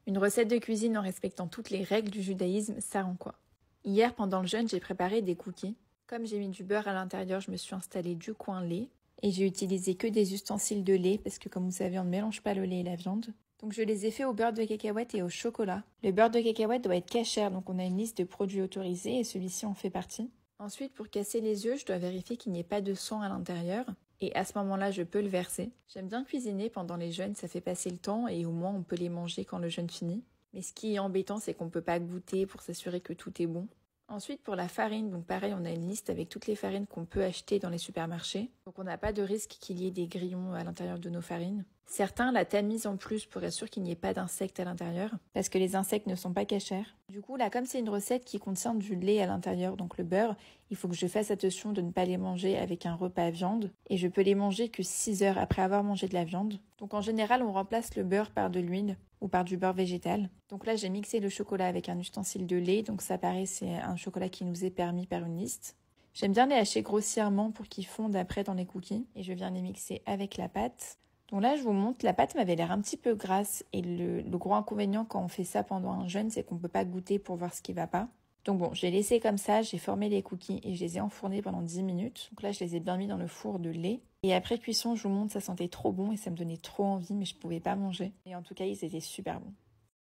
Une recette de cuisine en respectant toutes les règles du judaïsme, ça rend quoi? Hier, pendant le jeûne, j'ai préparé des cookies. Comme j'ai mis du beurre à l'intérieur, je me suis installé du coin lait. Et j'ai utilisé que des ustensiles de lait parce que comme vous savez, on ne mélange pas le lait et la viande. Donc je les ai fait au beurre de cacahuète et au chocolat. Le beurre de cacahuète doit être kasher, donc on a une liste de produits autorisés et celui-ci en fait partie. Ensuite, pour casser les œufs, je dois vérifier qu'il n'y ait pas de sang à l'intérieur. Et à ce moment-là, je peux le verser. J'aime bien cuisiner pendant les jeûnes, ça fait passer le temps et au moins on peut les manger quand le jeûne finit. Mais ce qui est embêtant, c'est qu'on ne peut pas goûter pour s'assurer que tout est bon. Ensuite, pour la farine, donc pareil, on a une liste avec toutes les farines qu'on peut acheter dans les supermarchés. Donc on n'a pas de risque qu'il y ait des grillons à l'intérieur de nos farines. Certains la tamisent en plus pour être sûr qu'il n'y ait pas d'insectes à l'intérieur, parce que les insectes ne sont pas cachers. Du coup, là, comme c'est une recette qui contient du lait à l'intérieur, donc le beurre, il faut que je fasse attention de ne pas les manger avec un repas à viande. Et je peux les manger que 6 heures après avoir mangé de la viande. Donc en général, on remplace le beurre par de l'huile ou par du beurre végétal. Donc là, j'ai mixé le chocolat avec un ustensile de lait. Donc ça paraît, c'est un chocolat qui nous est permis par une liste. J'aime bien les hacher grossièrement pour qu'ils fondent après dans les cookies. Et je viens les mixer avec la pâte. Donc là, je vous montre, la pâte m'avait l'air un petit peu grasse. Et le gros inconvénient quand on fait ça pendant un jeûne, c'est qu'on ne peut pas goûter pour voir ce qui va pas. Donc bon, j'ai laissé comme ça, j'ai formé les cookies et je les ai enfournés pendant 10 minutes. Donc là, je les ai bien mis dans le four de lait. Et après cuisson, je vous montre, ça sentait trop bon et ça me donnait trop envie, mais je pouvais pas manger. Et en tout cas, ils étaient super bons.